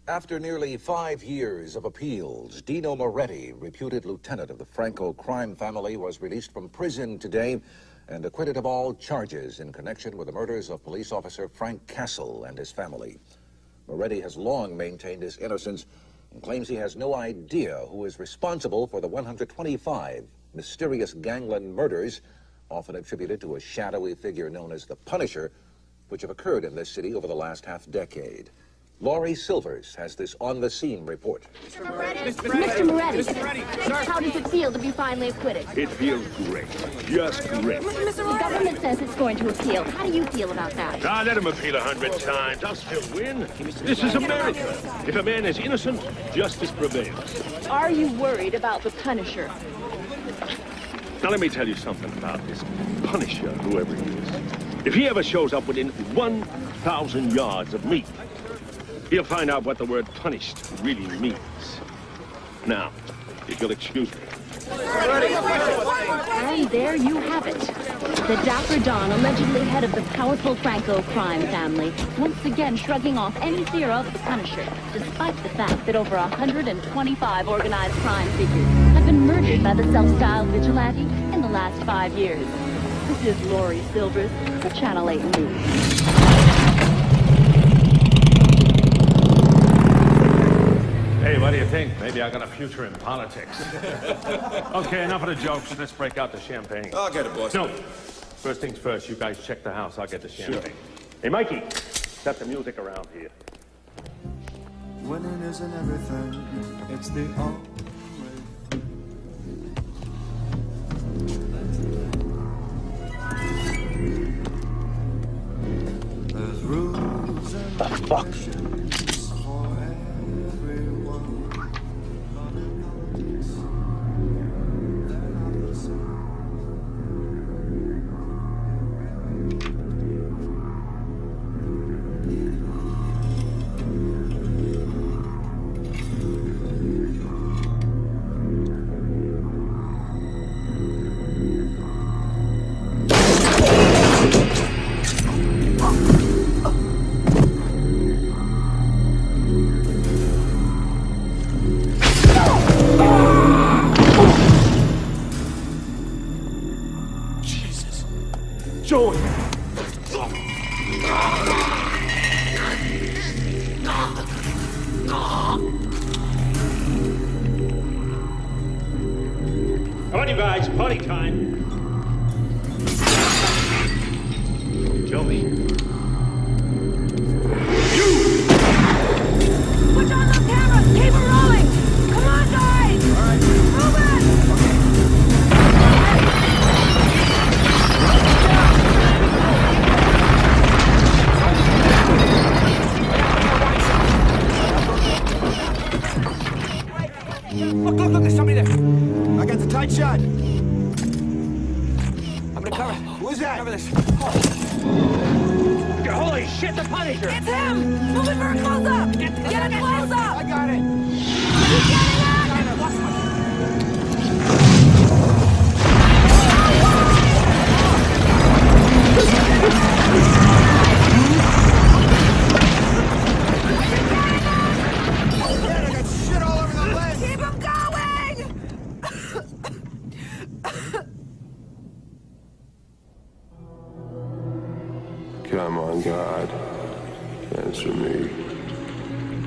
After nearly 5 years of appeals, Dino Moretti, reputed lieutenant of the Franco crime family, was released from prison today and acquitted of all charges in connection with the murders of police officer Frank Castle and his family. Moretti has long maintained his innocence and claims he has no idea who is responsible for the 125 mysterious gangland murders, often attributed to a shadowy figure known as the Punisher, which have occurred in this city over the last half-decade. Laurie Silvers has this on-the-scene report. Mr. Moretti. Mr. Moretti. How does it feel to be finally acquitted? It feels great. Just great. The government says it's going to appeal. How do you feel about that? Let him appeal 100 times. I'll still win. This is America. If a man is innocent, justice prevails. Are you worried about the Punisher? Now, let me tell you something about this Punisher, whoever he is. If he ever shows up within 1,000 yards of me, he'll find out what the word punished really means. Now, if you'll excuse me. And there you have it. The Dapper Don, allegedly head of the powerful Franco crime family, once again shrugging off any fear of the Punisher, despite the fact that over 125 organized crime figures have been murdered by the self-styled vigilante in the last 5 years. This is Laurie Silvers for Channel 8 News. Hey, what do you think? Maybe I got a future in politics. Okay, enough of the jokes. Let's break out the champagne. I'll get it, boss. No. First things first, you guys check the house. I'll get the champagne. Sure. Hey, Mikey, set the music around here. Winning isn't everything. It's the only way. There's rules and regulations for everyone. Not in politics. They're not the same. Joey! Come on, you guys, party time. Joey. Put on the camera! Keep it rolling! Come on, guys! All right. Move it! Look, there's somebody there. I got the tight shot. I'm gonna cover. Who is that? Cover this. Holy shit, the Punisher! It's him! Move it very close up! Get it close up! I got it. You getting it? Watch my... I got shit all over the leg. Keep him going! Come on, God. Answer me.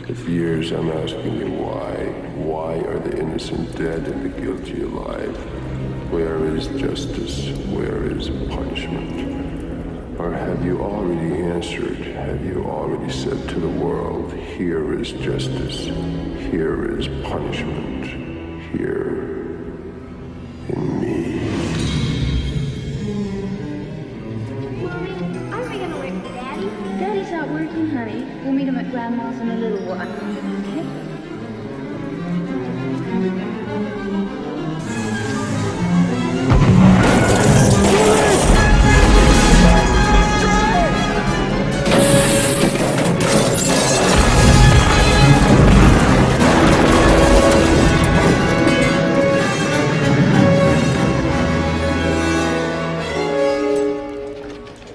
For years I'm asking you why. Why are the innocent dead and the guilty alive? Where is justice? Where is punishment? Or have you already answered? Have you already said to the world, here is justice, here is punishment, here in me? Mommy, aren't we gonna wait for Daddy? Daddy's out working, honey. We'll meet him at Grandma's in a little while. Okay?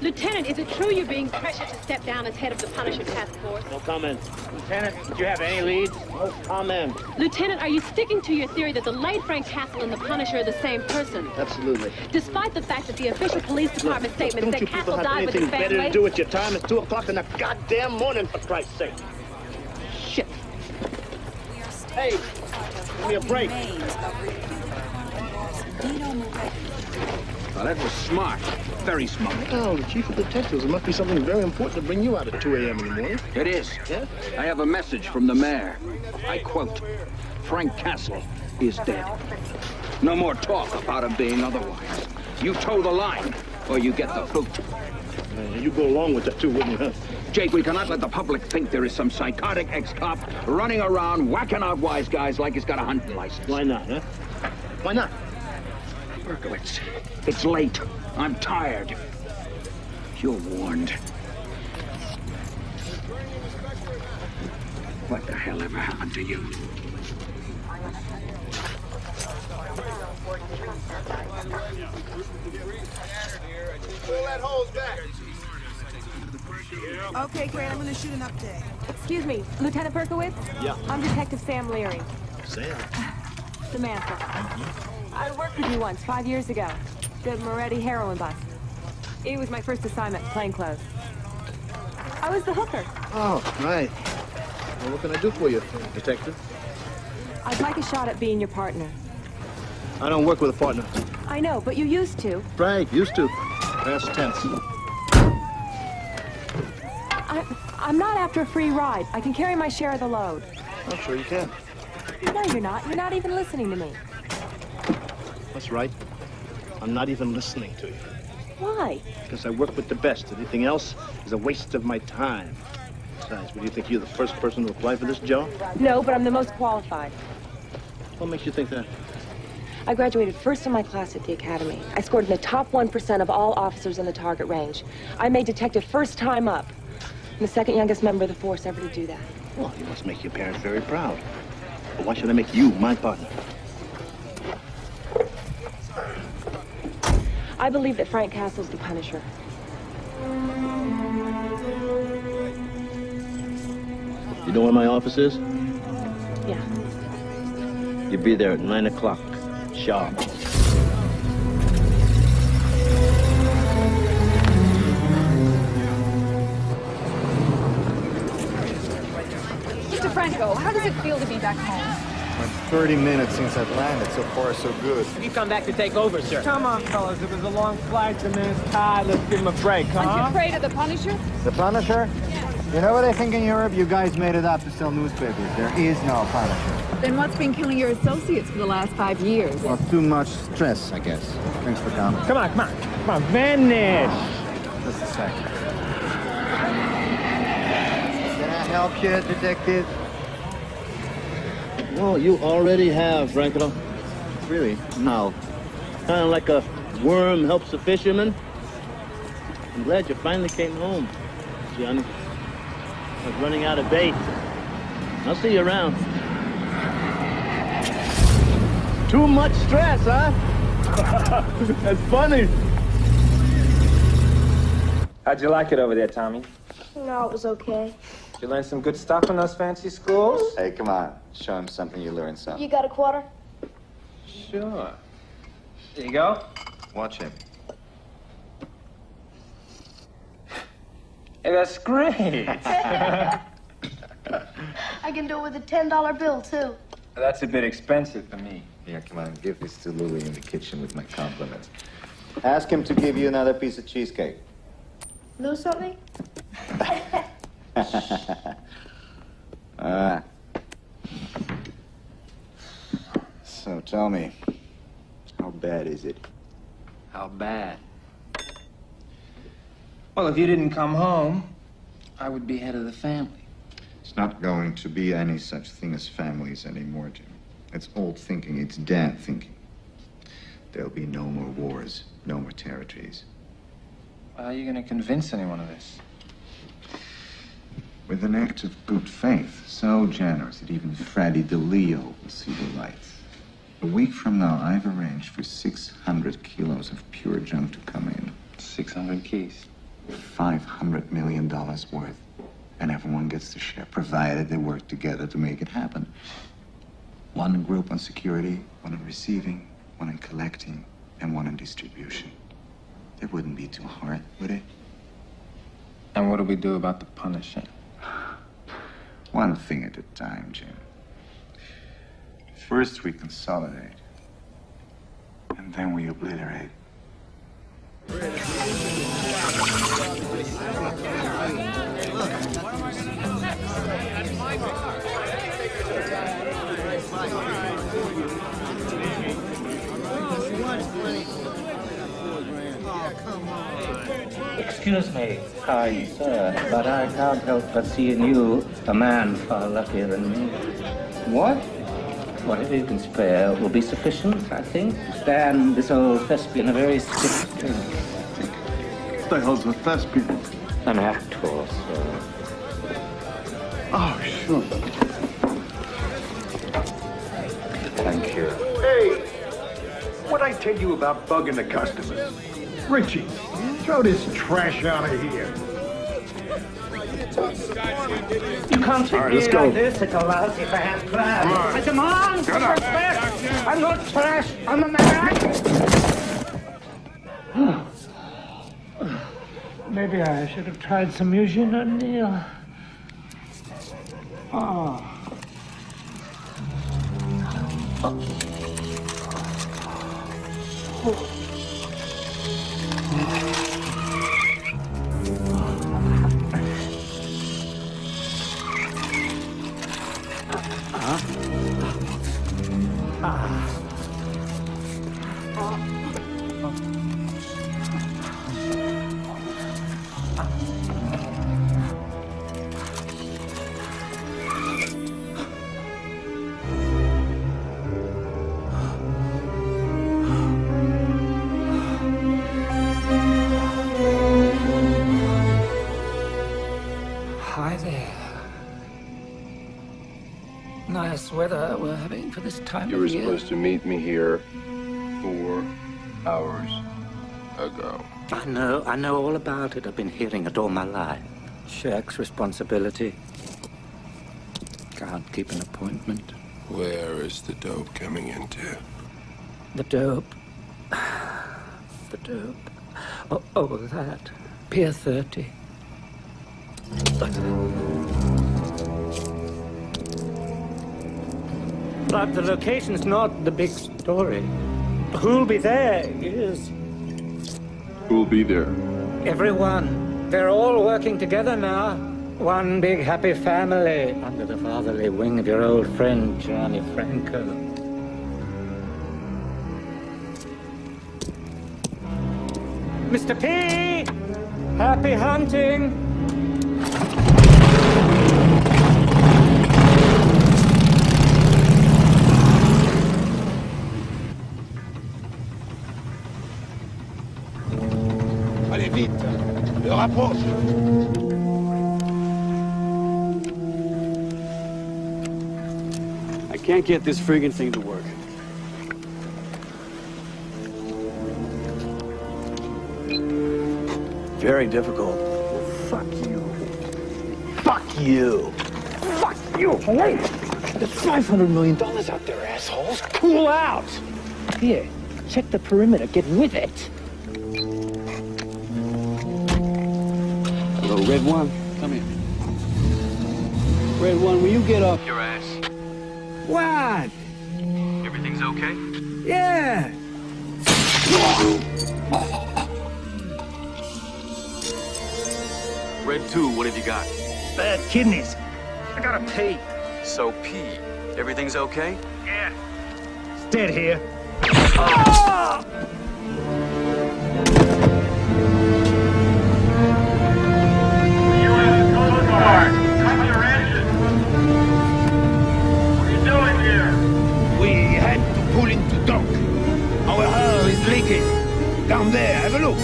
Lieutenant, is it true you're being pressured to step down as head of the Punisher task force? No comment. Lieutenant, did you have any leads? No comment. Lieutenant, are you sticking to your theory that the late Frank Castle and the Punisher are the same person? Absolutely. Despite the fact that the official police department statement Don't said you Castle people have died with his anything family... better to do with your time? It's 2 o'clock in the goddamn morning, for Christ's sake. Shit. Hey, give me a break. Well, that was smart. Very smart. Oh, the chief of detectives. There must be something very important to bring you out at 2 a.m. in the morning. It is. Yeah? I have a message from the mayor. I quote, Frank Castle is dead. No more talk about him being otherwise. You toe the line, or you get the boot. You go along with that, too, wouldn't you, huh? Jake, we cannot let the public think there is some psychotic ex-cop running around whacking out wise guys like he's got a hunting license. Why not, huh? Why not? Berkowitz, it's late. I'm tired. You're warned. What the hell ever happened to you? Pull that hose back. Okay, great. I'm gonna shoot an update. Excuse me, Lieutenant Berkowitz? Yeah. I'm Detective Sam Leary. Sam? Samantha. I worked with you once, 5 years ago. The Moretti heroin bust. It was my first assignment, plainclothes. I was the hooker. Oh, right. Well, what can I do for you, detective? I'd like a shot at being your partner. I don't work with a partner. I know, but you used to. Right, used to. Past tense. I'm not after a free ride. I can carry my share of the load. I'm sure you can. No, you're not. You're not even listening to me. That's right. I'm not even listening to you. Why? Because I work with the best. Anything else is a waste of my time. Besides, would you think you're the first person to apply for this job? No, but I'm the most qualified. What makes you think that? I graduated first in my class at the academy. I scored in the top 1% of all officers in the target range. I made detective first time up. I'm the second youngest member of the force ever to do that. Well, you must make your parents very proud. But why should I make you my partner? I believe that Frank Castle's the Punisher. You know where my office is? Yeah. You'll be there at 9 o'clock, sharp. Mr. Franco, how does it feel to be back home? 30 minutes since I've landed. So far, so good. You come back to take over, sir. Come on, fellas. It was a long flight. The man's tired. Let's give him a break, huh? Aren't you afraid of the Punisher? The Punisher? Yeah. You know what I think in Europe? You guys made it up to sell newspapers. There is no Punisher. Then what's been killing your associates for the last 5 years? Well, too much stress, I guess. Thanks for coming. Come on, come on. Come on, vanish. Just a second. Can I help you, detective? Well, you already have, Franco. Really? No. Kind of like a worm helps a fisherman. I'm glad you finally came home, Johnny. I was running out of bait. I'll see you around. Too much stress, huh? That's funny. How'd you like it over there, Tommy? No, it was okay. Did you learn some good stuff in those fancy schools? Hey, come on. Show him something you learned something. You got a quarter? Sure. There you go. Watch him. Hey, that's great. I can do it with a $10 bill, too. That's a bit expensive for me. Here, come on. Give this to Louie in the kitchen with my compliments. Ask him to give you another piece of cheesecake. Lose something? So tell me, how bad is it? How bad? Well, if you didn't come home, I would be head of the family. It's not going to be any such thing as families anymore, Jim. It's old thinking. It's dad thinking. There'll be no more wars, no more territories. How are you going to convince anyone of this? With an act of good faith, so generous that even Freddy DeLeo will see the light. A week from now, I've arranged for 600 kilos of pure junk to come in. 600 keys. $500 million worth. And everyone gets to share, provided they work together to make it happen. One group on security, one on receiving, one on collecting, and one on distribution. It wouldn't be too hard, would it? And what do we do about the Punisher? One thing at a time, Jim. First we consolidate, and then we obliterate. Excuse me, kind sir, but I can't help but seeing you a man far luckier than me. What? Whatever you can spare will be sufficient, I think, to stand this old thespian a very stiff drink. What the hell's a thespian? An actor, sir. Oh, sure. Thank you. Hey, what'd I tell you about bugging the customers? Richie, throw this trash out of here. You can't treat right, me let's go. like this. It's a lousy bad plan. Come on. I demand Shut up. respect. I'm not trash. I'm a man. Maybe I should have tried some Eugene O'Neill. Oh. Hi there. Nice weather we're having for this time You of were year. supposed to meet me here 4 hours ago. I know all about it. I've been hearing it all my life. Shirks responsibility. Can't keep an appointment. Where is the dope coming into? The dope. The dope. Oh, that. Pier 30. But the location's not the big story. Who'll be there is Who'll be there? everyone. They're all working together now. One big happy family under the fatherly wing of your old friend, Johnny Franco. Mr. P! Happy hunting! Allez vite, le rapproche. I can't get this friggin' thing to work. Very difficult. Fuck you. Fuck you. Fuck you. Wait. There's $500 million out there, assholes. Cool out. Here, check the perimeter. Get with it. Hello, Red One. Come here. Red One, will you get up your ass? What? Everything's okay? Yeah. Red 2, what have you got? Bad kidneys. I gotta pee. So pee. Everything's okay? Yeah. It's dead here. We had to pull into dock. Our hull is leaking. Down there, have a look.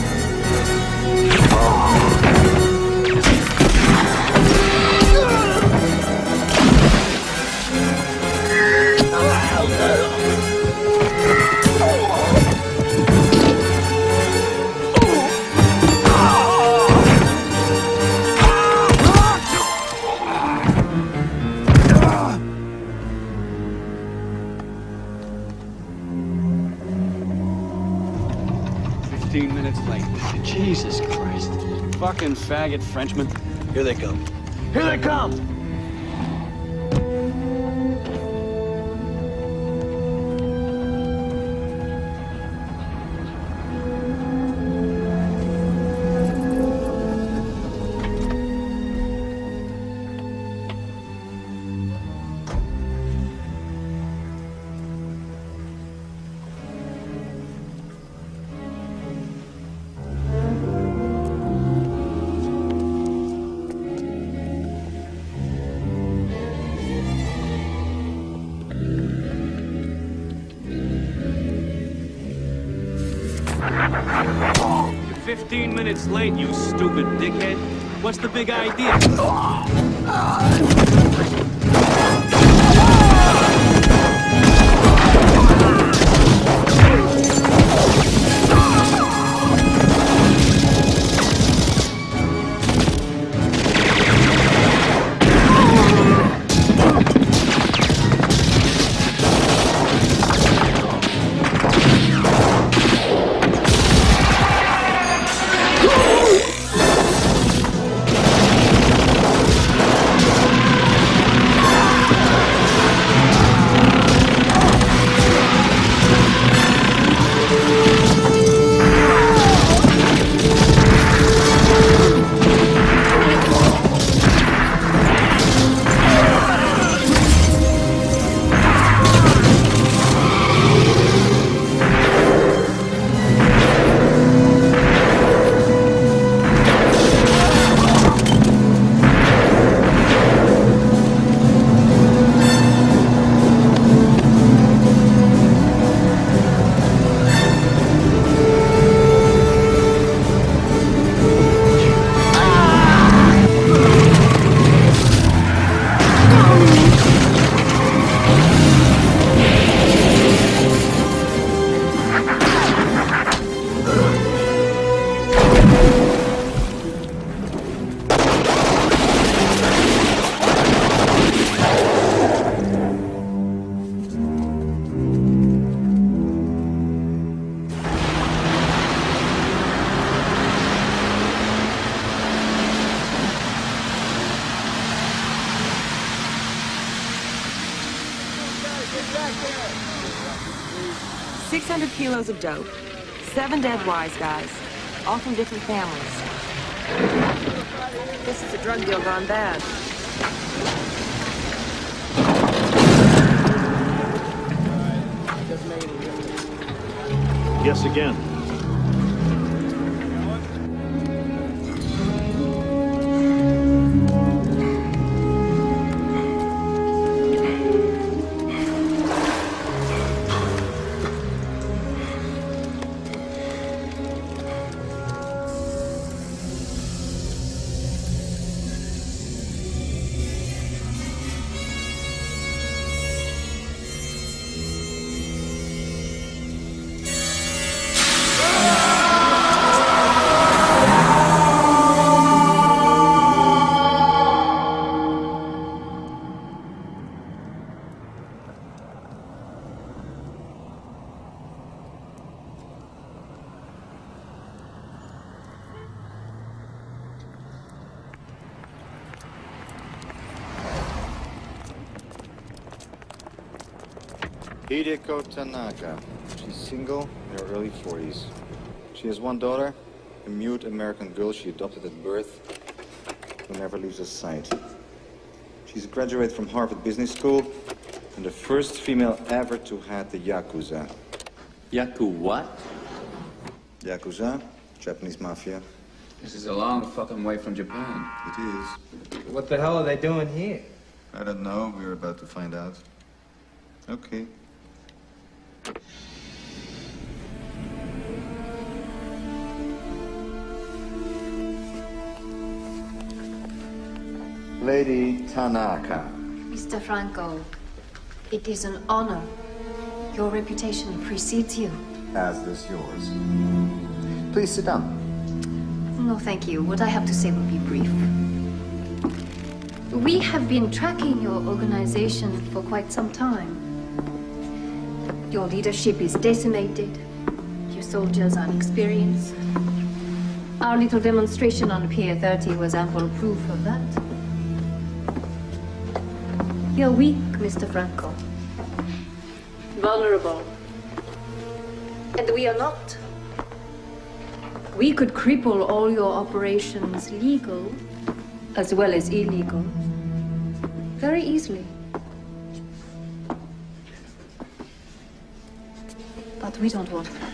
plate. Jesus Christ. Fucking faggot Frenchman. Here they come. Here they come! You're 15 minutes late, you stupid dickhead. What's the big idea? Kilos of dope, 7 dead wise guys, all from different families. This is a drug deal gone bad. Guess again. Hideko Tanaka. She's single, in her early 40s. She has one daughter, a mute American girl she adopted at birth, who never leaves her sight. She's a graduate from Harvard Business School and the first female ever to head the Yakuza. Yaku what? Yakuza, Japanese mafia. This is a long fucking way from Japan. It is. What the hell are they doing here? I don't know. We're about to find out. Okay. Lady Tanaka. Mr. Franco, it is an honor. Your reputation precedes you. As does yours. Please sit down. No, thank you. What I have to say will be brief. We have been tracking your organization for quite some time. Your leadership is decimated. Your soldiers are inexperienced. Our little demonstration on Pier 30 was ample proof of that. You're weak, Mr. Franco. Vulnerable. And we are not. We could cripple all your operations, legal as well as illegal, very easily. But we don't want that.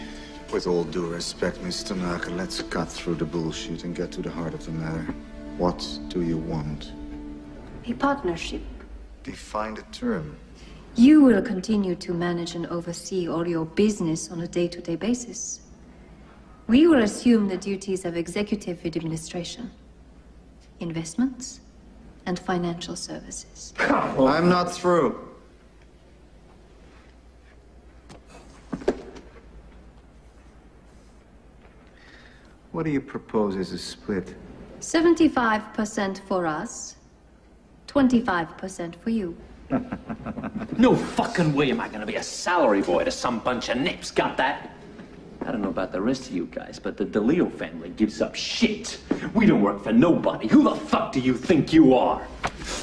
With all due respect, Mr. Tanaka, let's cut through the bullshit and get to the heart of the matter. What do you want? A partnership. Define the term. You will continue to manage and oversee all your business on a day-to-day basis. We will assume the duties of executive administration, investments, and financial services. I'm not through. What do you propose as a split? 75% for us, 25% for you. No fucking way am I gonna be a salary boy to some bunch of nips, got that? I don't know about the rest of you guys, but the DeLeo family gives up shit. We don't work for nobody. Who the fuck do you think you are?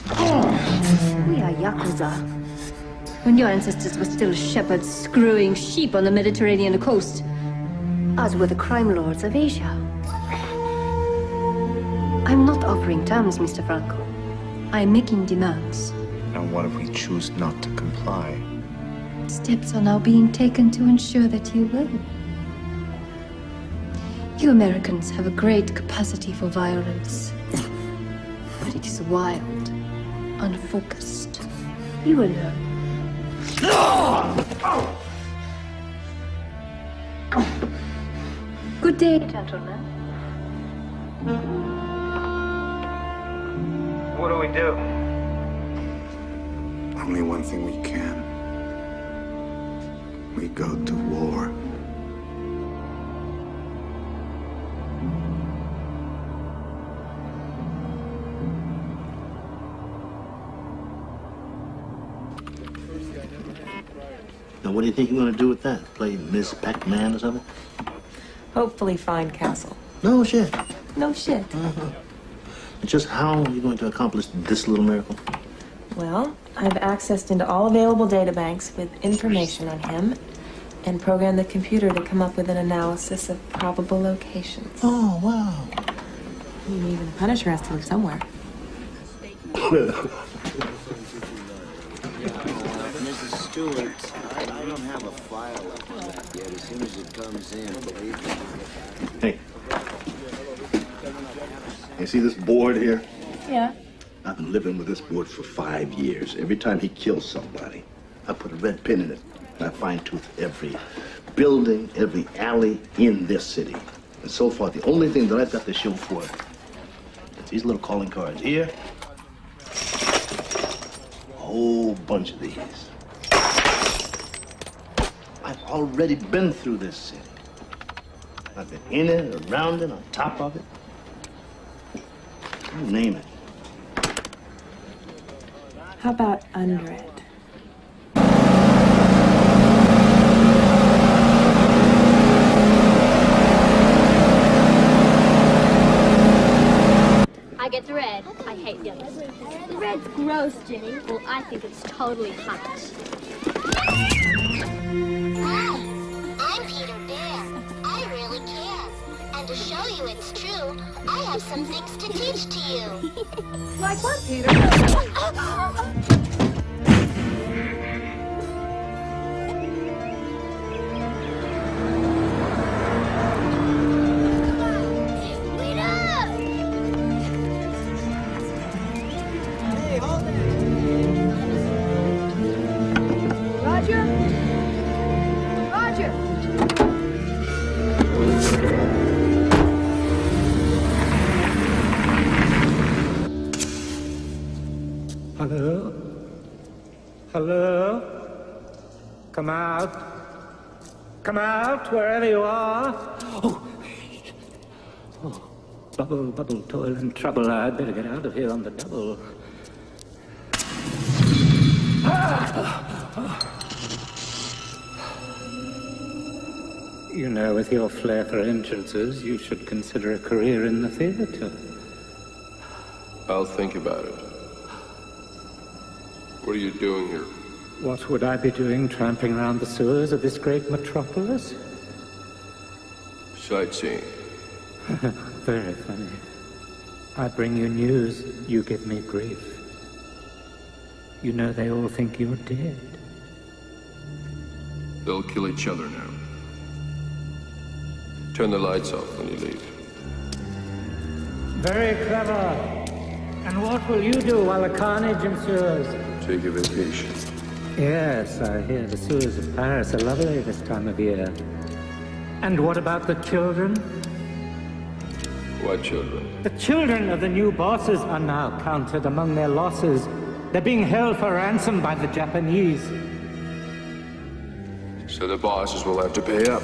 We are Yakuza. When your ancestors were still shepherds screwing sheep on the Mediterranean coast, us were the crime lords of Asia. I'm not offering terms, Mr. Franco. I'm making demands. And what if we choose not to comply? Steps are now being taken to ensure that you will. You Americans have a great capacity for violence. But it is wild, unfocused. You will learn. Good day, gentlemen. What do we do? Only one thing we can. We go to war. Now, what do you think you're going to do with that? Play Miss Pac-Man or something? Hopefully find Castle. No shit. No shit. Just how are you going to accomplish this little miracle? Well, I've accessed into all available databanks with information on him and programmed the computer to come up with an analysis of probable locations. Oh, wow. I mean, even the Punisher has to live somewhere. Mrs. Stewart, I don't have a file up on that yet. As soon as it comes in, believe me. Hey. You see this board here? Yeah. I've been living with this board for 5 years. Every time he kills somebody, I put a red pin in it. And I fine-tooth every building, every alley in this city. And so far, the only thing that I've got to show for it is these little calling cards here. A whole bunch of these. I've already been through this city. I've been in it, around it, on top of it. You name it. How about under it? I get the red. I hate the others. The red's gross, Jenny. Well, I think it's totally hot. Hi, I'm Peter Bear. I really care. And to show you it's true, I have some things to teach to you. Like what, Peter? Roger? Roger! Hello? Hello? Come out. Come out, wherever you are. Oh. Bubble, toil and trouble. I'd better get out of here on the double. You know, with your flair for entrances, you should consider a career in the theater. I'll think about it. What are you doing here? What would I be doing tramping around the sewers of this great metropolis? Sightseeing. Very funny. I bring you news, you give me grief. You know they all think you're dead. They'll kill each other now. Turn the lights off when you leave. Very clever. And what will you do while the carnage ensues? Take a vacation. Yes, I hear the sewers of Paris are lovely this time of year. And what about the children? What children? The children of the new bosses are now counted among their losses. They're being held for ransom by the Japanese. So the bosses will have to pay up.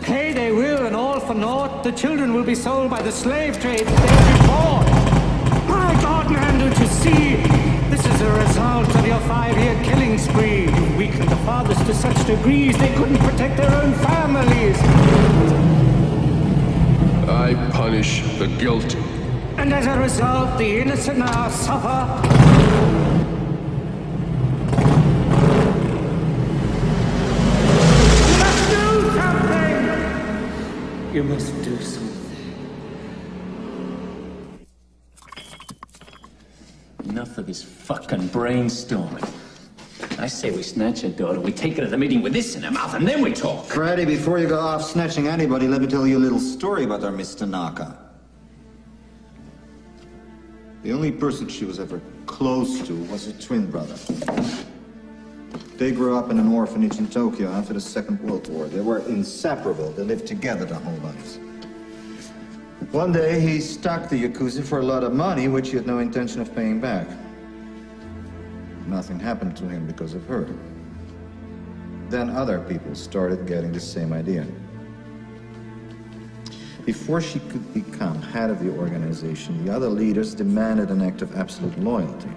Pay they will, and all for naught. The children will be sold by the slave trade. They'll be bought. My God, man, don't you see? This is a result of your 5-year killing spree. You've weakened the fathers to such degrees they couldn't protect their own families. I punish the guilty. And as a result, the innocent now suffer. You must do something. Enough of this fucking brainstorming. I say we snatch her daughter, we take her to the meeting with this in her mouth, and then we talk. Freddy, before you go off snatching anybody, let me tell you a little story about our Miss Tanaka. The only person she was ever close to was her twin brother. They grew up in an orphanage in Tokyo after the Second World War. They were inseparable. They lived together their whole lives. One day, he stalked the Yakuza for a lot of money, which he had no intention of paying back. Nothing happened to him because of her. Then other people started getting the same idea. Before she could become head of the organization, the other leaders demanded an act of absolute loyalty.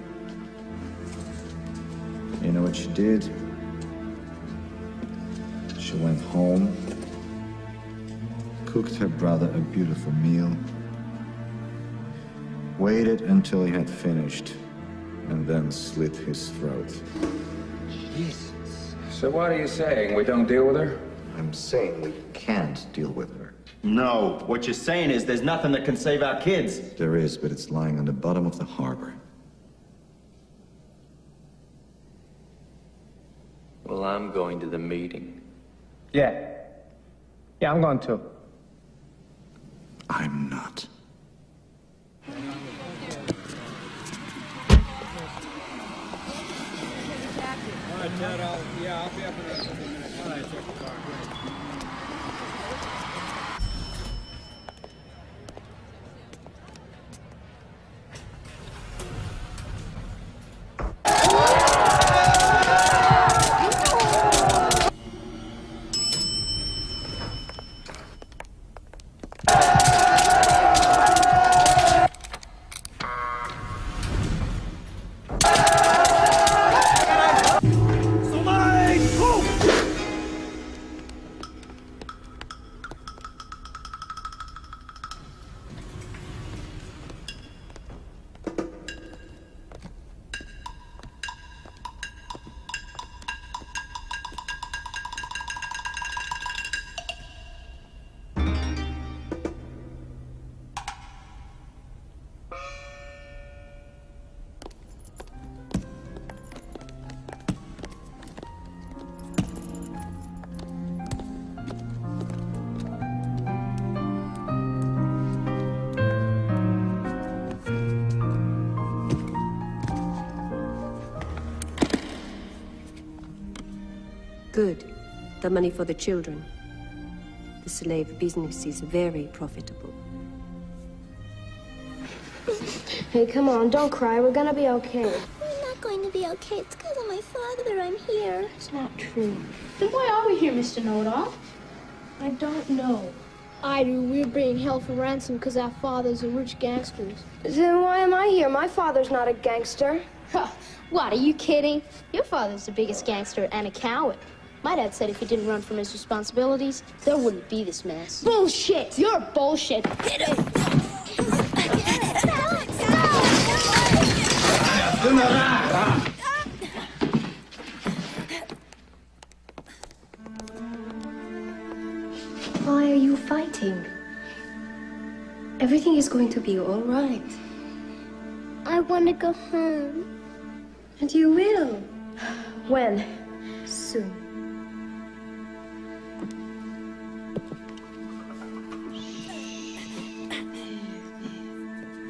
You know what she did? She went home, cooked her brother a beautiful meal, waited until he had finished, and then slit his throat. Jesus. So what are you saying? We don't deal with her? I'm saying we can't deal with her. No, what you're saying is there's nothing that can save our kids. There is, but it's lying on the bottom of the harbor. Well, I'm going to the meeting. Yeah. Yeah, I'm going to. I'm not. All right, Ted, I'll be up in a couple minutes. All right, check the car. Good. The money for the children. The slave business is very profitable. Hey, come on, don't cry. We're gonna be okay. I'm not going to be okay. It's because of my father I'm here. It's not true. Then why are we here, Mr. Know-It-all? I don't know. I do. We're being held for ransom because our fathers are rich gangsters. Then why am I here? My father's not a gangster. What, are you kidding? Your father's the biggest gangster and a coward. My dad said if he didn't run from his responsibilities, there wouldn't be this mess. Bullshit! You're bullshit! Why are you fighting? Everything is going to be all right. I want to go home. And you will. When? Soon.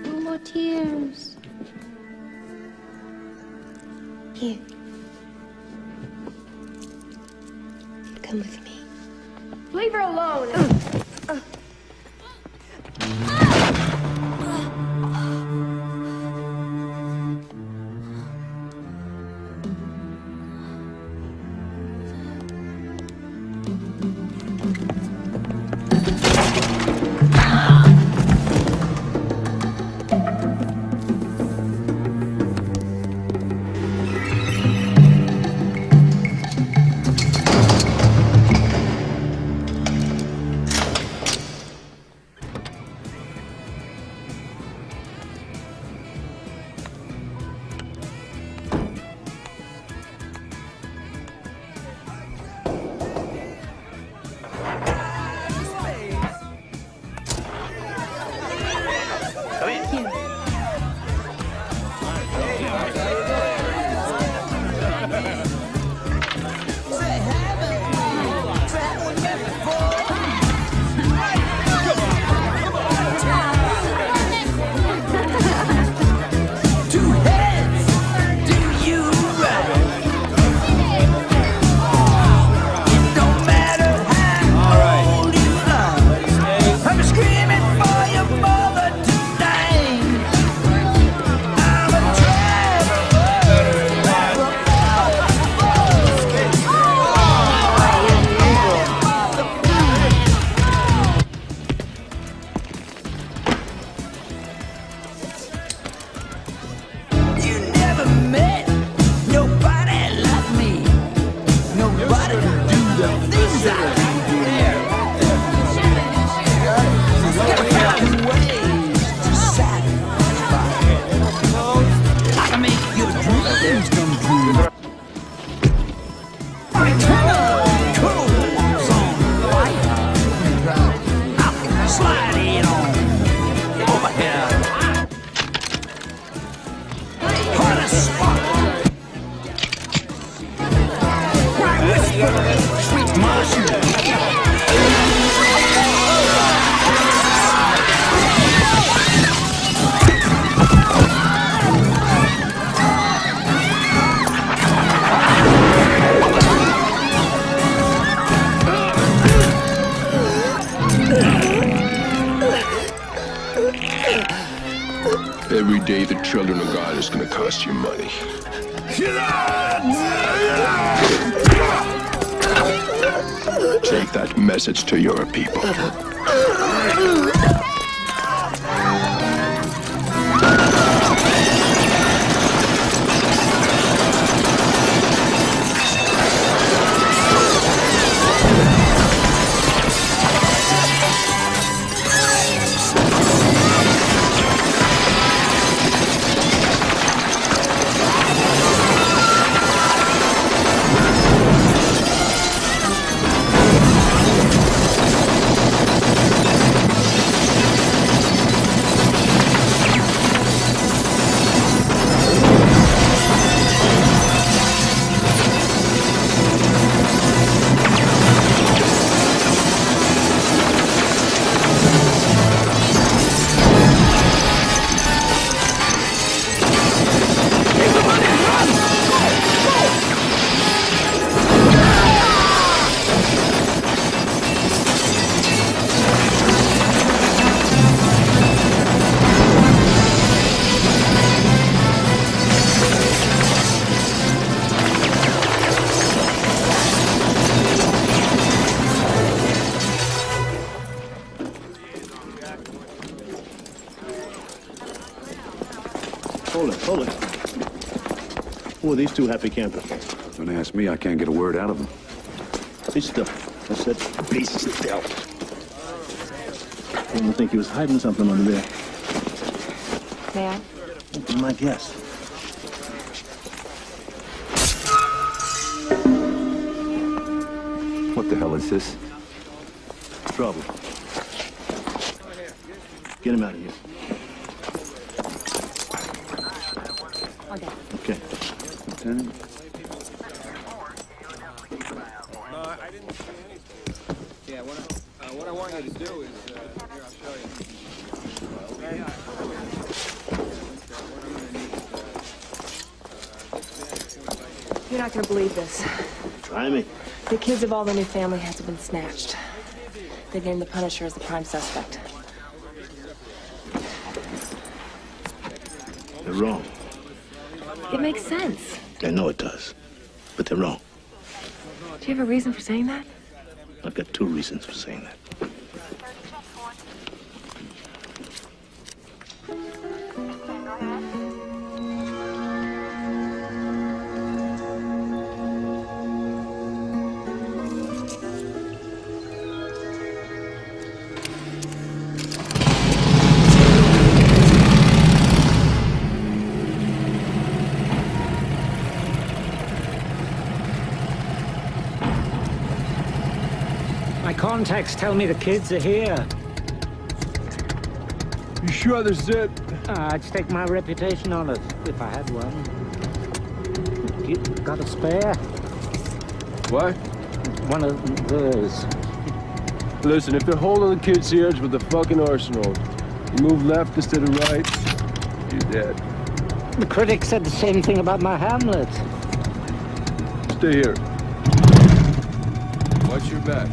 No more tears. Here. Come with me. Leave her alone. Every day the children of God is going to cost you money. Take that message to your people. Hold it. Who are these two happy campers? Don't ask me, I can't get a word out of them. Be still. I said, be still. I don't think he was hiding something under there. May I? Be my guess. What the hell is this? Trouble. Get him out of here. Okay. Lieutenant? No, I didn't see anything. Yeah, what I want you to do is, here, I'll show you. You're not gonna believe this. Try me. The kids of all the new family heads have been snatched. They've named the Punisher as the prime suspect. They're wrong. It makes sense. I know it does. But they're wrong. Do you have a reason for saying that? I've got 2 reasons for saying that. My contacts tell me the kids are here. You sure this is it? I'd stake my reputation on it, if I had one. You got a spare? What? One of those. Listen, if they're holding the kids here, it's with the fucking arsenal. You move left instead of right, you're dead. The critics said the same thing about my Hamlet. Stay here. Watch your back.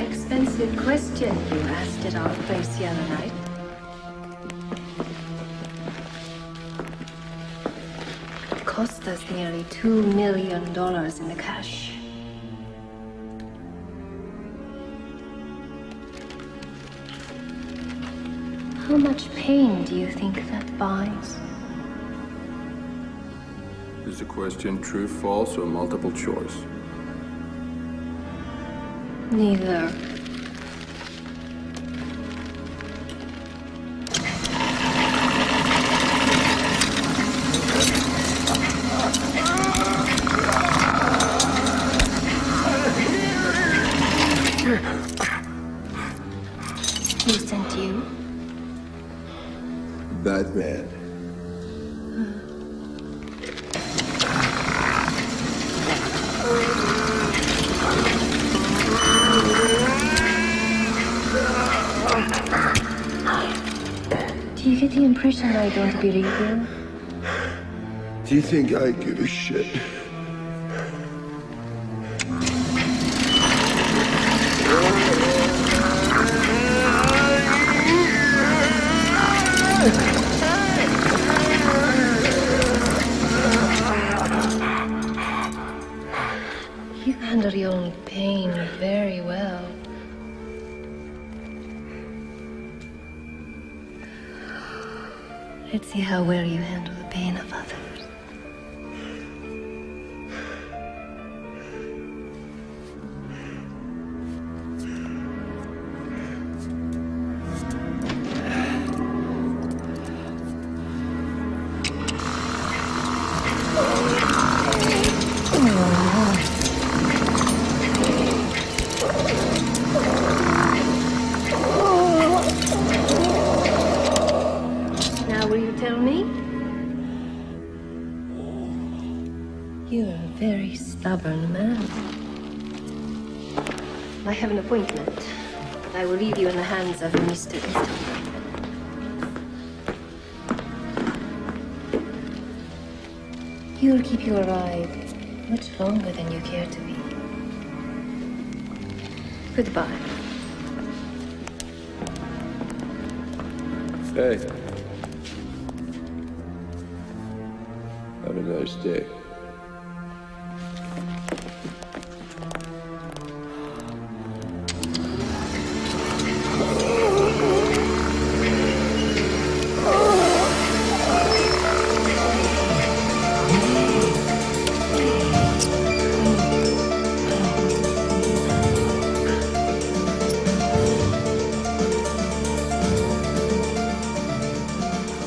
expensive question you asked at our place the other night. It cost us nearly $2 million in the cash. How much pain do you think that buys? Is the question true, false, or multiple choice? Neither. Who sent you? Batman. Do you get the impression I don't believe you? Do you think I give a shit? You handle your own pain very well. Let's see how well you handle the pain of others. Now will you tell me? You're a very stubborn man. I have an appointment. I will leave you in the hands of Mr. Easton. You'll keep your ride much longer than you care to be. Goodbye. Hey. Have a nice day.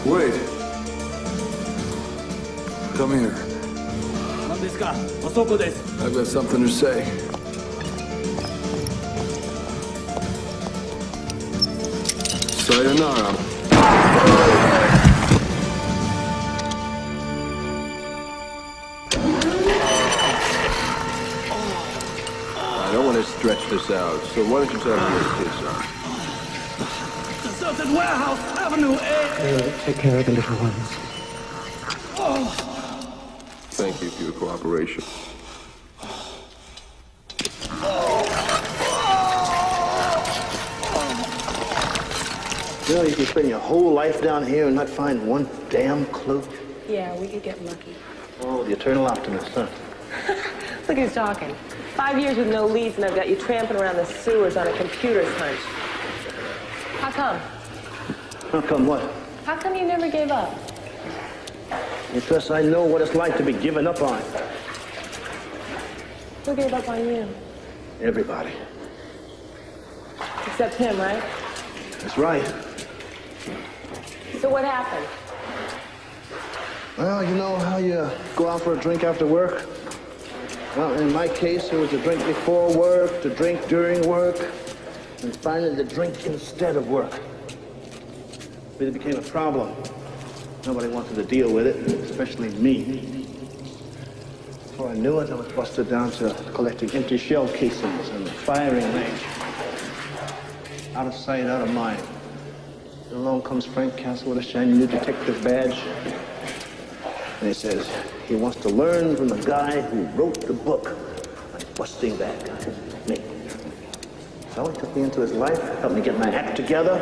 Wait. Come here. I've got something to say. Sayonara. I don't want to stretch this out, so why don't you tell me what it is, Deserted warehouse, Avenue A. We'll take care of the little ones. Thank you for your cooperation. Really, you can spend your whole life down here and not find one damn clue? Yeah, we could get lucky. Oh, the eternal optimist, huh? Look who's talking. 5 years with no leads, and I've got you tramping around the sewers on a computer's hunch. How come? How come what? How come you never gave up? Because I know what it's like to be given up on. Who gave up on you? Everybody. Except him, right? That's right. So what happened? Well, you know how you go out for a drink after work? Well, in my case, it was a drink before work, to drink during work, and finally the drink instead of work. It really became a problem. Nobody wanted to deal with it, especially me. Before I knew it, I was busted down to collecting empty shell casings in the firing range. Out of sight, out of mind. And along comes Frank Castle with a shiny new detective badge. And he says he wants to learn from the guy who wrote the book on busting bad guys, me. Well, he took me into his life, helped me get my act together,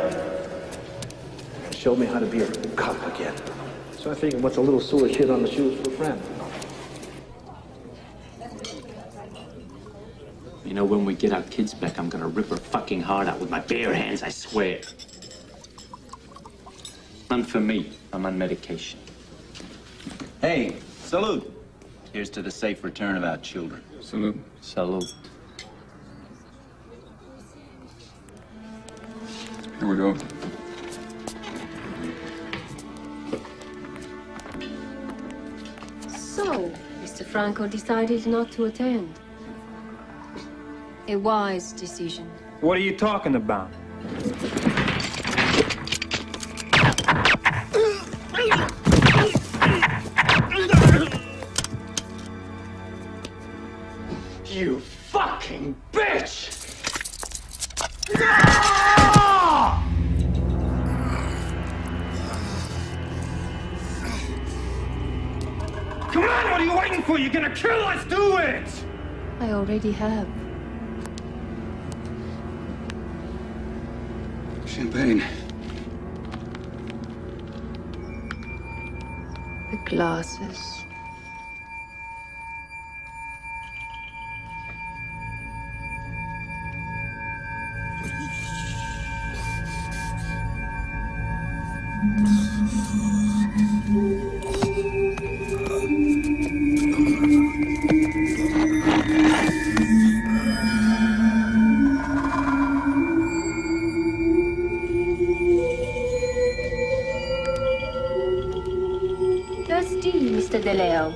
and showed me how to be a cop again. So I figured, what's a little sewer shit on the shoes for a friend? You know, when we get our kids back, I'm gonna rip her fucking heart out with my bare hands, I swear. None for me. I'm on medication. Hey, salute. Here's to the safe return of our children. Salute. Salute. Here we go. So, Mr. Franco decided not to attend. A wise decision. What are you talking about? You fucking bitch! Come on, what are you waiting for? You're gonna kill us, do it! I already have. Champagne. The glasses. Thirsty, Mr. De Leo.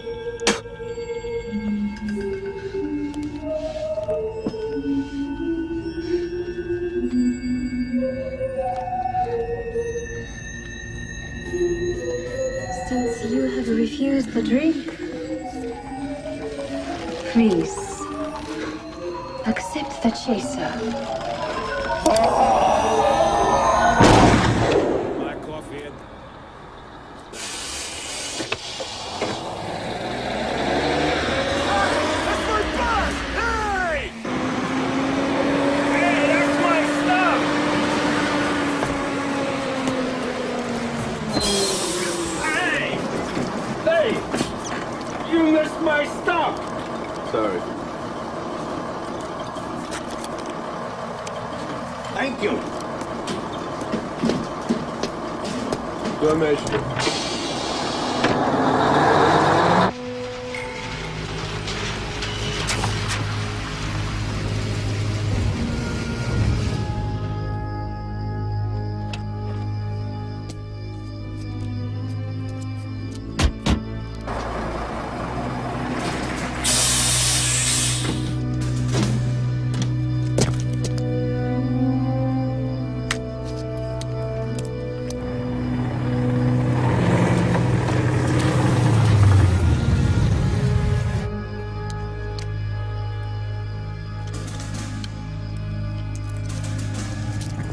Since you have refused the drink, please accept the chaser. Black coffee in. That's my bus! Hey! Hey, that's my stuff! Hey! Hey! You missed my stuff! Sorry. Thank you.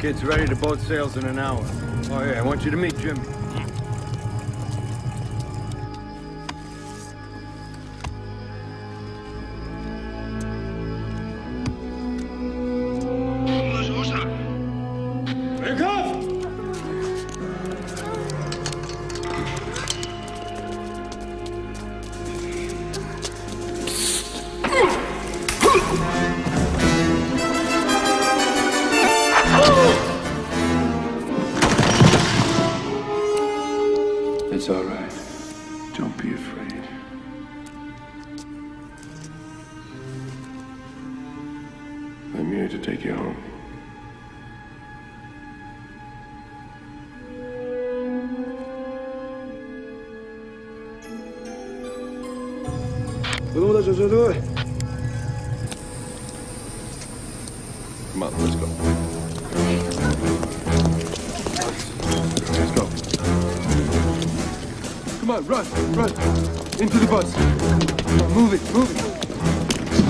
Kid's ready to boat sails in an hour. Oh, yeah, I want you to meet Jimmy. Wake up! It's all right. Don't be afraid. I'm here to take you home. Come on, let's go. Let's go. Come on, run. Into the bus. Come on, move it.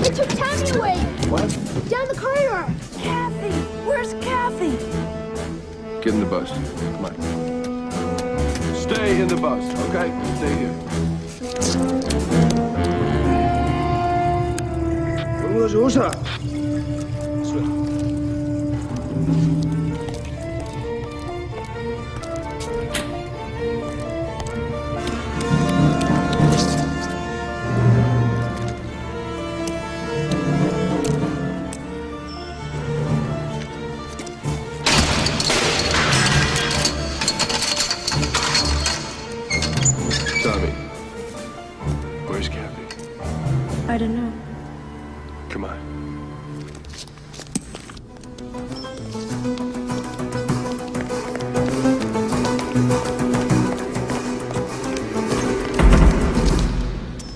They took Tammy away! What? Down the corridor! Kathy! Where's Kathy? Get in the bus. Come on. Stay in the bus, okay? Stay here. Tommy, where's Kathy? I don't know. Come on.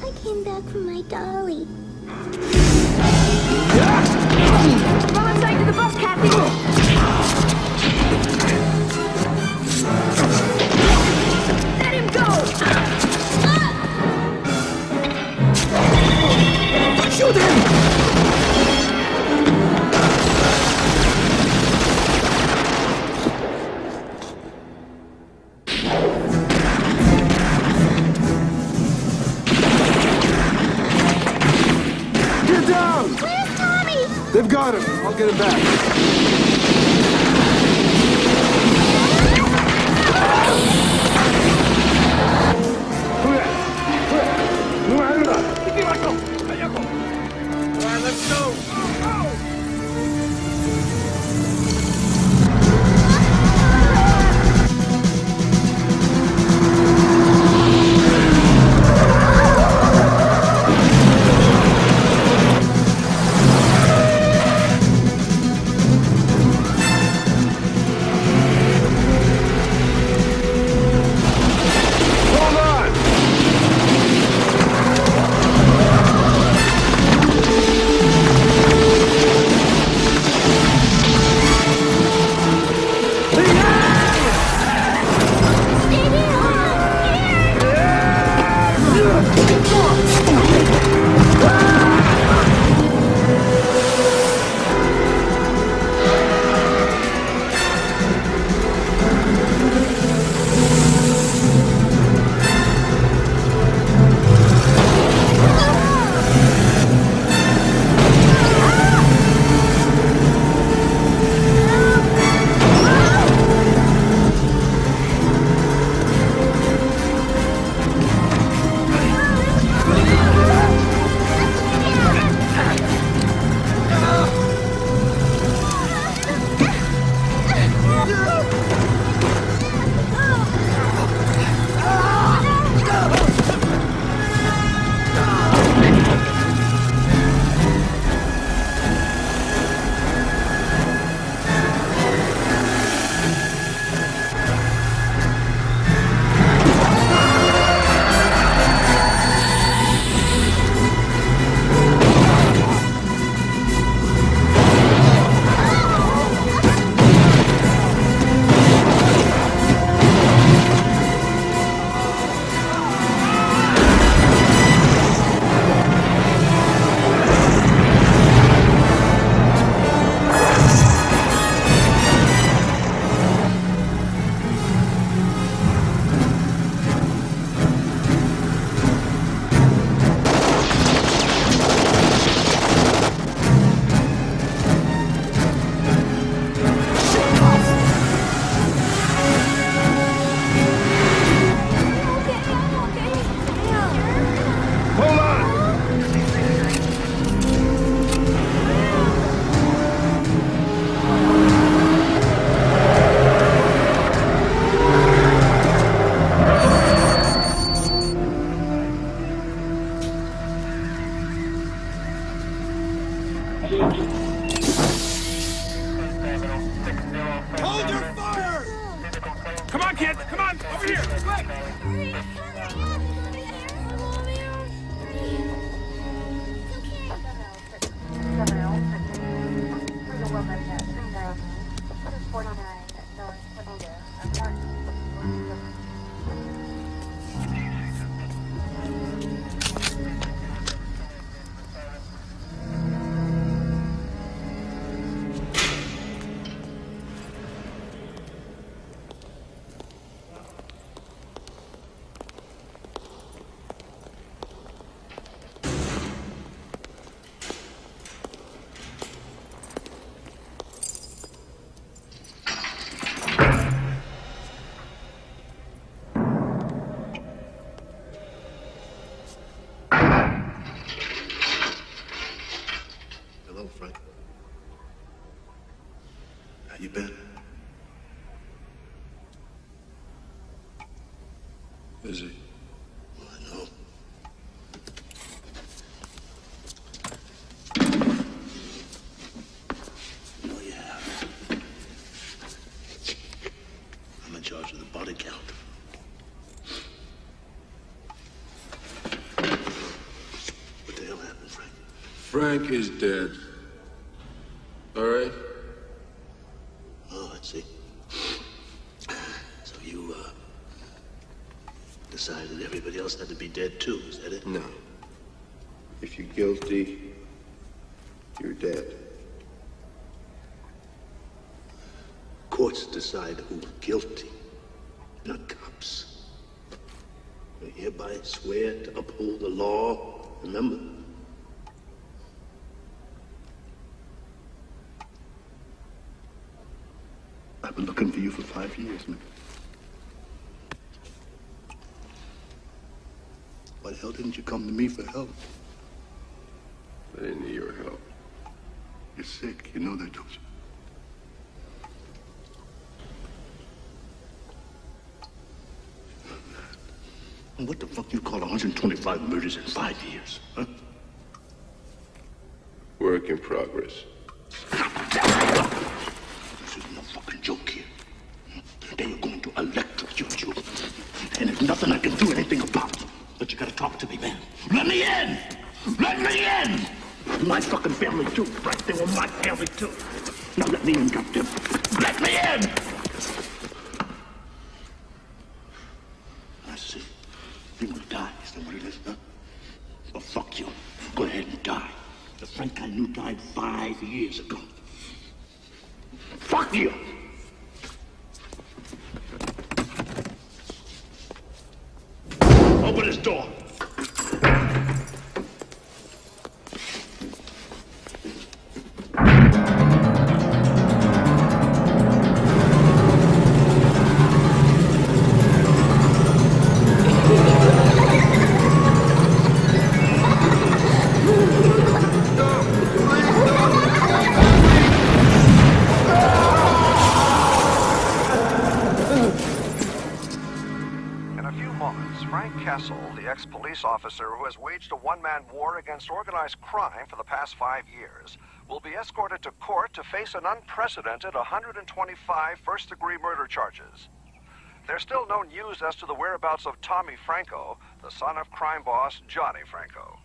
I came back from my dolly. Run on side to the bus, Kathy! Let him go! Shoot him! Get down! Where's Tommy? They've got him. I'll get him back. Alright, let's go. Hold on! Hold your fire! Come on, kid! Come on! Over here! Quick! you been? Is he? Well, I know. No, you haven't. I'm in charge of the body count. What the hell happened, Frank? Frank is dead. All right? Oh, I see. So you, decided everybody else had to be dead too, is that it? No. If you're guilty, you're dead. Courts decide who's guilty, not cops. I hereby swear to uphold the law. Remember? I've been looking for you for 5 years, man. Why the hell didn't you come to me for help? I didn't need your help. You're sick, you know that, don't you? And what the fuck you call 125 murders in 5 years, huh? Work in progress. This is no fucking joke here. They are going to electrocute you. And there's nothing I can do anything about. But you gotta talk to me, man. Let me in! Let me in! My fucking family too, right? They were my family too. Now let me in, goddamn. Let me in! I see. You want to die, is that what it is, huh? Well, fuck you. Go ahead and die. The Frank I knew died 5 years ago. Fuck you! Open this door. The ex-police officer who has waged a one-man war against organized crime for the past 5 years will be escorted to court to face an unprecedented 125 first-degree murder charges. There's still no news as to the whereabouts of Tommy Franco, the son of crime boss Johnny Franco.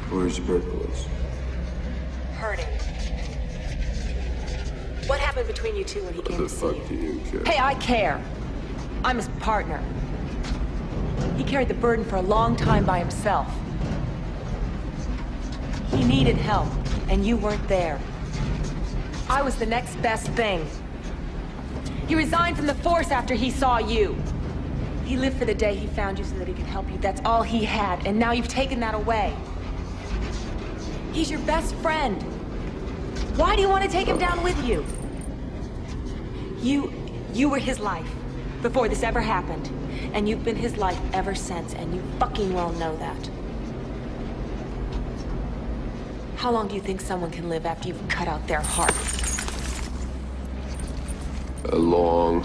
Where's Berkowitz? Hurting. What happened between you two when he came to see you? What the fuck do you care? Hey, I care. I'm his partner. He carried the burden for a long time by himself. He needed help, and you weren't there. I was the next best thing. He resigned from the force after he saw you. He lived for the day he found you so that he could help you. That's all he had, and now you've taken that away. He's your best friend. Why do you want to take him down with you? You were his life before this ever happened. And you've been his life ever since, and you fucking well know that. How long do you think someone can live after you've cut out their heart? A long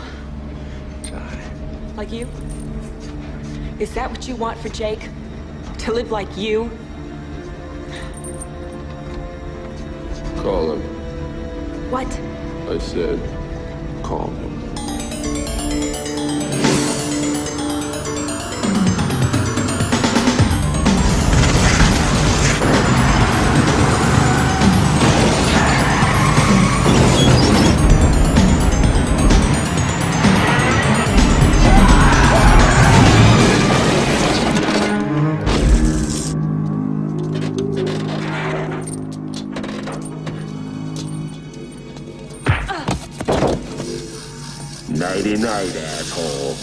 time. Like you? Is that what you want for Jake? To live like you? Call him. What? I said, call him. Nighty-night, asshole.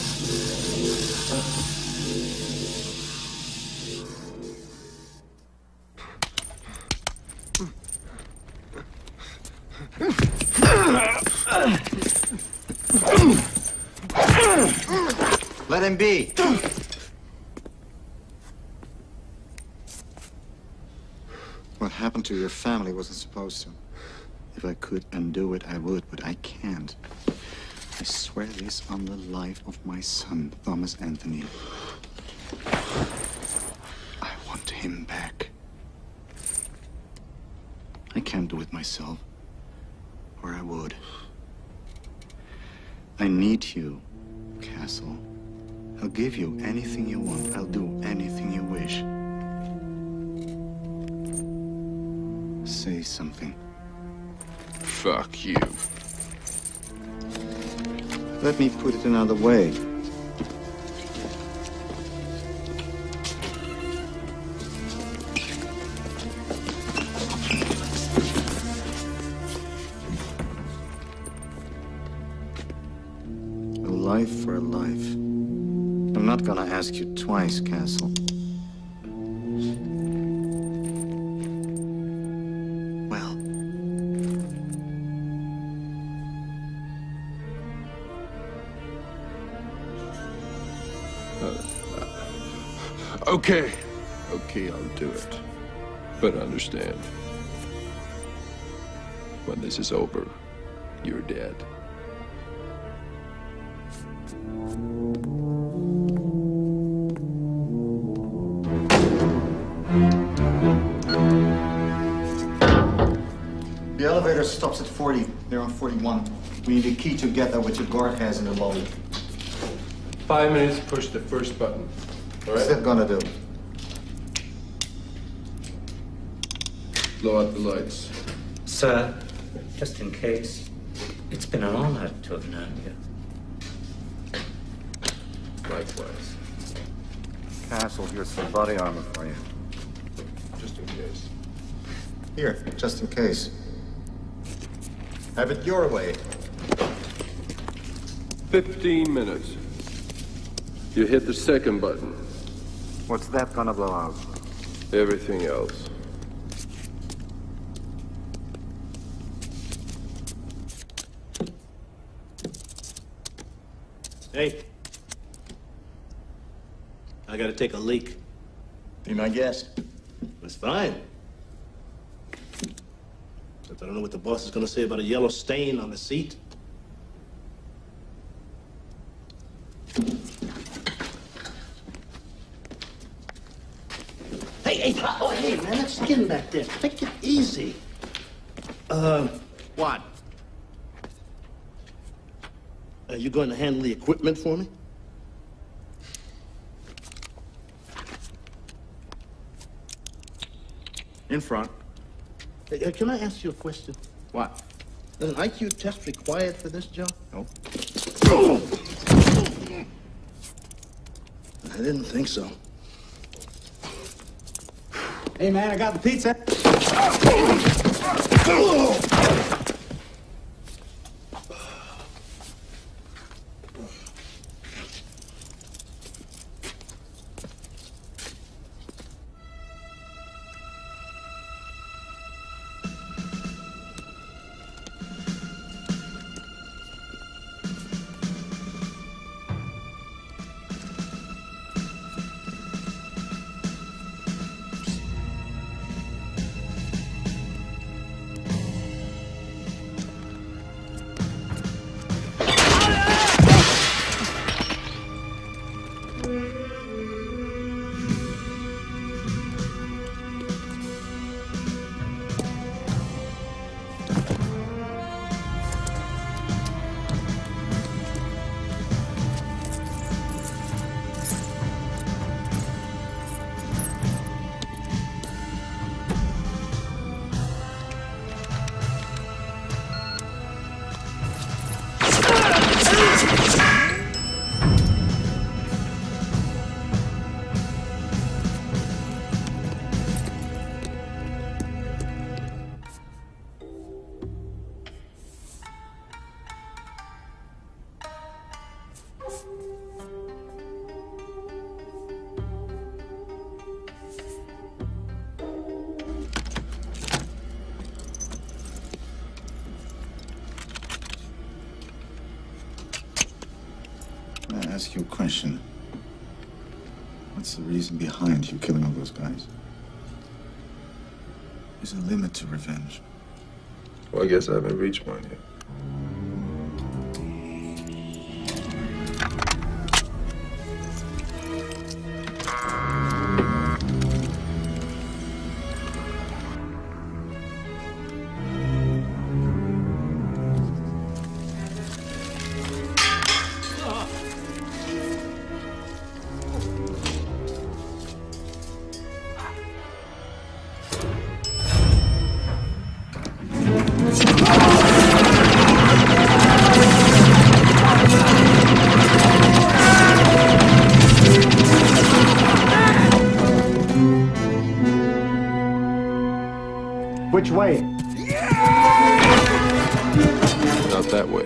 Let him be. What happened to your family wasn't supposed to. If I could undo it, I would, but I can't. I swear this on the life of my son, Thomas Anthony. I want him back. I can't do it myself, or I would. I need you, Castle. I'll give you anything you want. I'll do anything you wish. Say something. Fuck you. Let me put it another way. A life for a life. I'm not gonna ask you twice, Castle. Well. Okay. Okay, I'll do it. But understand, when this is over, you're dead. The elevator stops at 40. They're on 41. We need a key to get there, which your guard has in the lobby. 5 minutes, push the first button. All What's right? that gonna do? Blow out the lights. Sir, just in case, it's been an honor to have known you. Likewise. Castle, here's some body armor for you. Just in case. Here, just in case. Have it your way. 15 minutes. You hit the second button. What's that gonna blow out? Everything else. Hey. I gotta take a leak. Be my guest. That's fine. Except I don't know what the boss is gonna say about a yellow stain on the seat. Hey, man, that skin back there. Take it easy. What? Are you going to handle the equipment for me? In front. Hey, can I ask you a question? What? Is an IQ test required for this job? No. I didn't think so. Hey, man, I got the pizza. ask you a question. What's the reason behind you killing all those guys? There's a limit to revenge. Well, I guess I haven't reached mine yet. Which way? Not that way.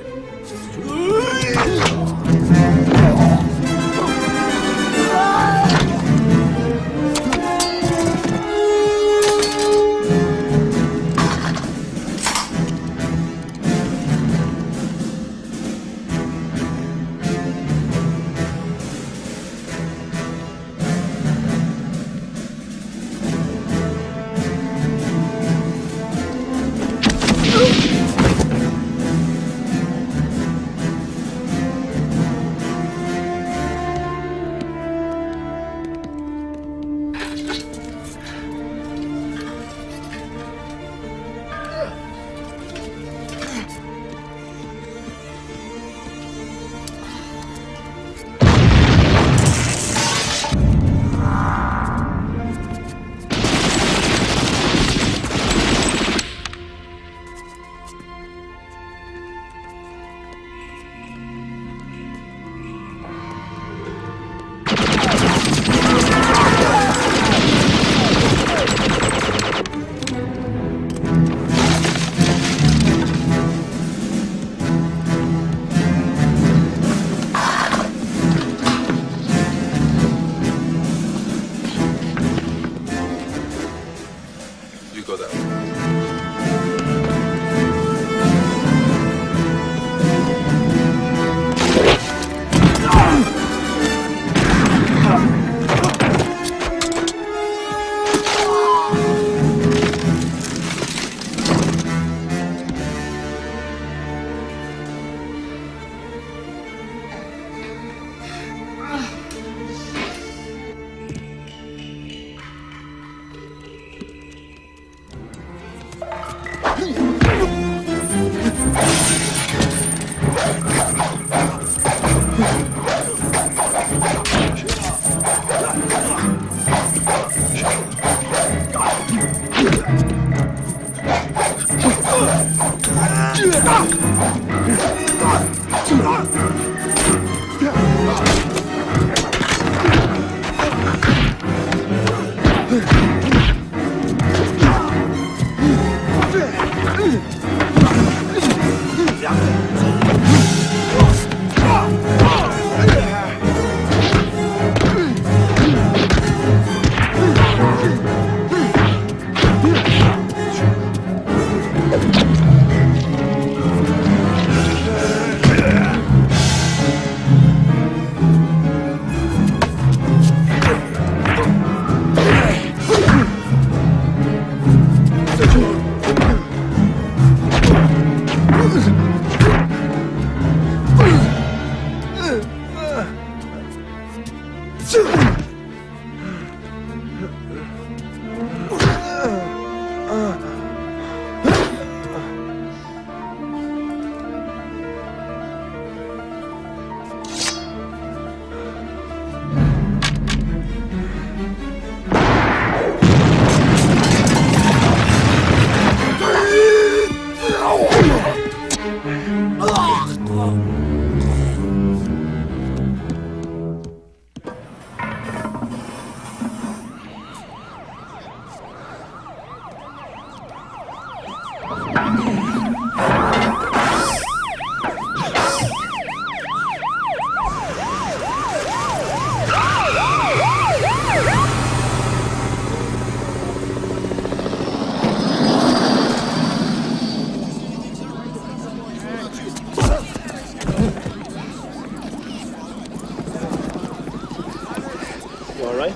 all right?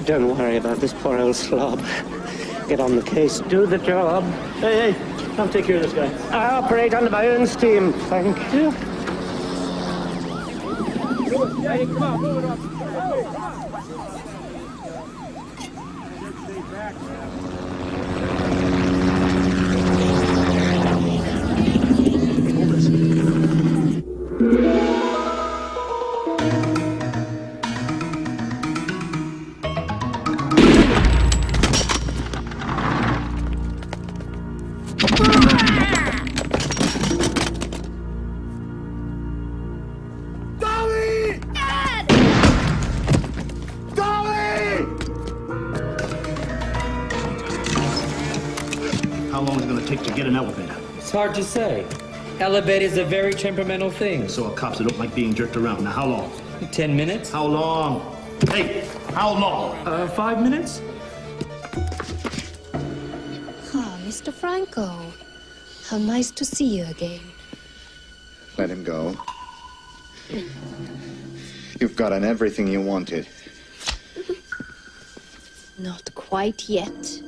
Don't worry about this poor old slob. Get on the case, do the job. Hey, come take care of this guy. I operate under my own steam, thank you. Hey, come on, move it up. How long is it going to take to get an elevator? It's hard to say. Elevator is a very temperamental thing. So are cops that don't like being jerked around. Now, how long? 10 minutes. How long? Hey, how long? 5 minutes. Ah, Mr. Franco. How nice to see you again. Let him go. You've gotten everything you wanted. Not quite yet.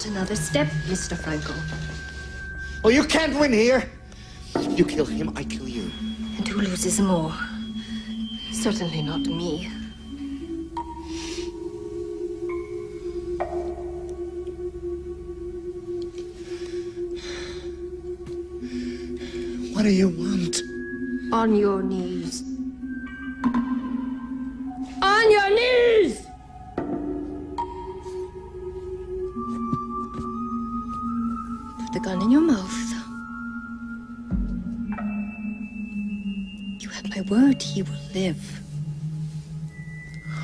Another step, Mr. Franco. Oh, you can't win here! You kill him, I kill you. And who loses more? Certainly not me. What do you want? On your knees. On your knees! Put the gun in your mouth. You have my word, he will live.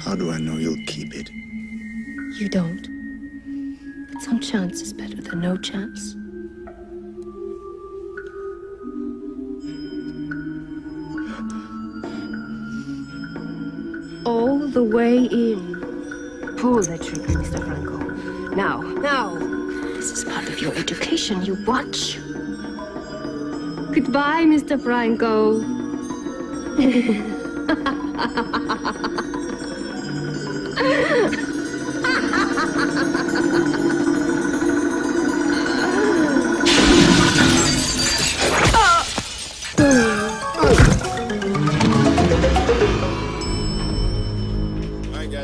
How do I know you'll keep it? You don't. But some chance is better than no chance. All the way in. Pull that trigger, Mr. Franco. Now, now. This is part of your education. You watch. Goodbye, Mr. Franco.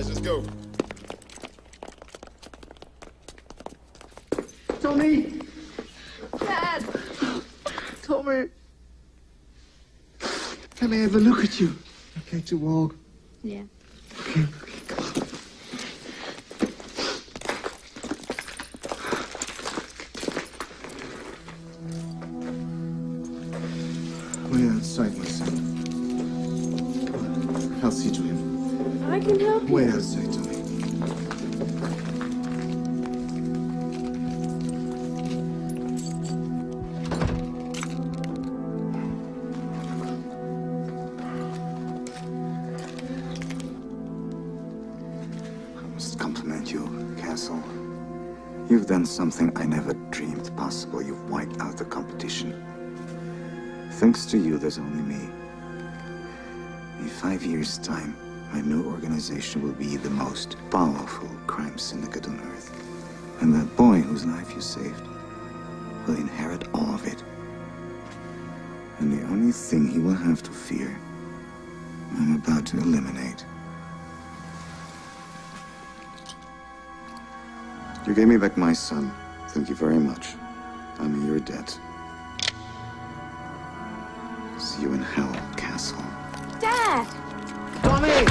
Let's go. Tommy! Dad! Tommy! Can I have a look at you? Okay to walk? Yeah. Okay, come on. Wait outside, my son. Come on, I'll see to him. I can help you. Wait outside, Tommy. must compliment you, Castle. You've done something I never dreamed possible. You've wiped out the competition. Thanks to you, there's only me. In 5 years' time, my new organization will be the most powerful crime syndicate on Earth. And that boy whose life you saved will inherit all of it. And the only thing he will have to fear, I'm about to eliminate. You gave me back my son. Thank you very much. I'm in your debt. See you in hell, Castle. Dad! Tommy!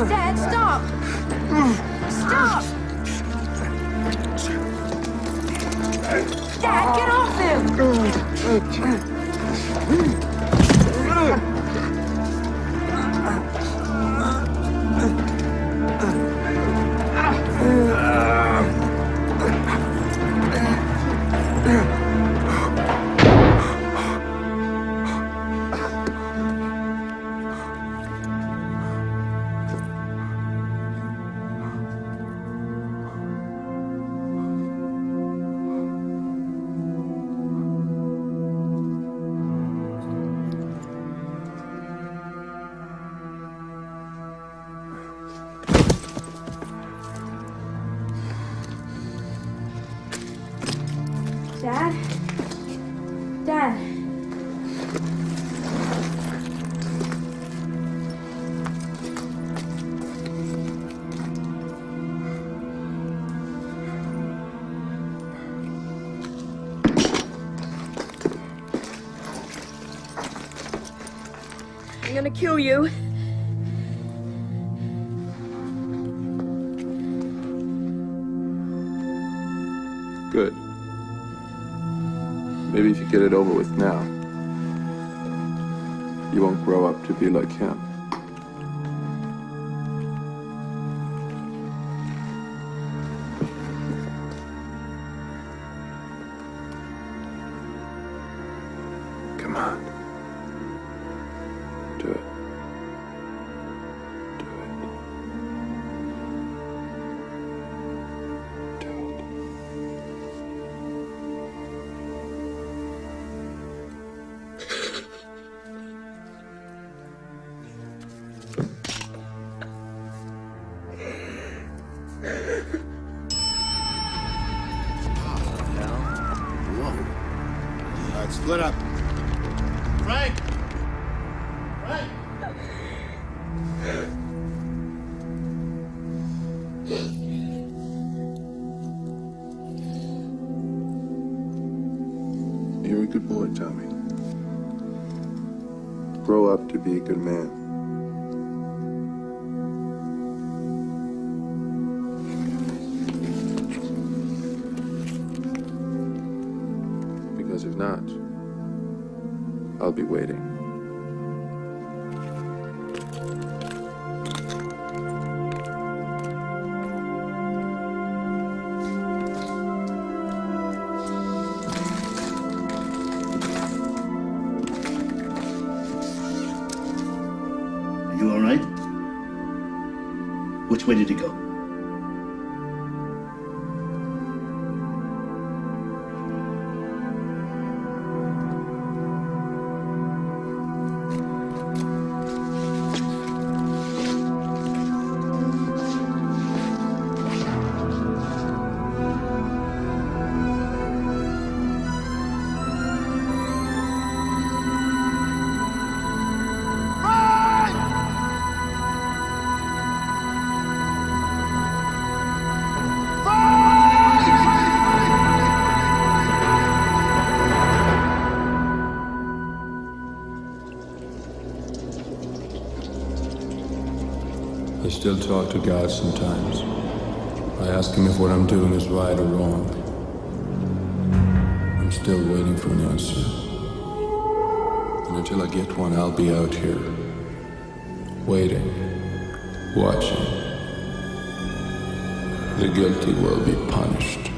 Dad, stop! Stop! Dad, get off him! Dad? Dad? I'm gonna kill you. Good. Maybe if you get it over with now, you won't grow up to be like him. Come on. Do it. All right, split up. Frank! Frank! You're a good boy, Tommy. Grow up to be a good man. Because if not, I'll be waiting. You all right? Which way did he go? still talk to God sometimes. I ask him if what I'm doing is right or wrong. I'm still waiting for an answer. And until I get one, I'll be out here, waiting, watching. The guilty will be punished.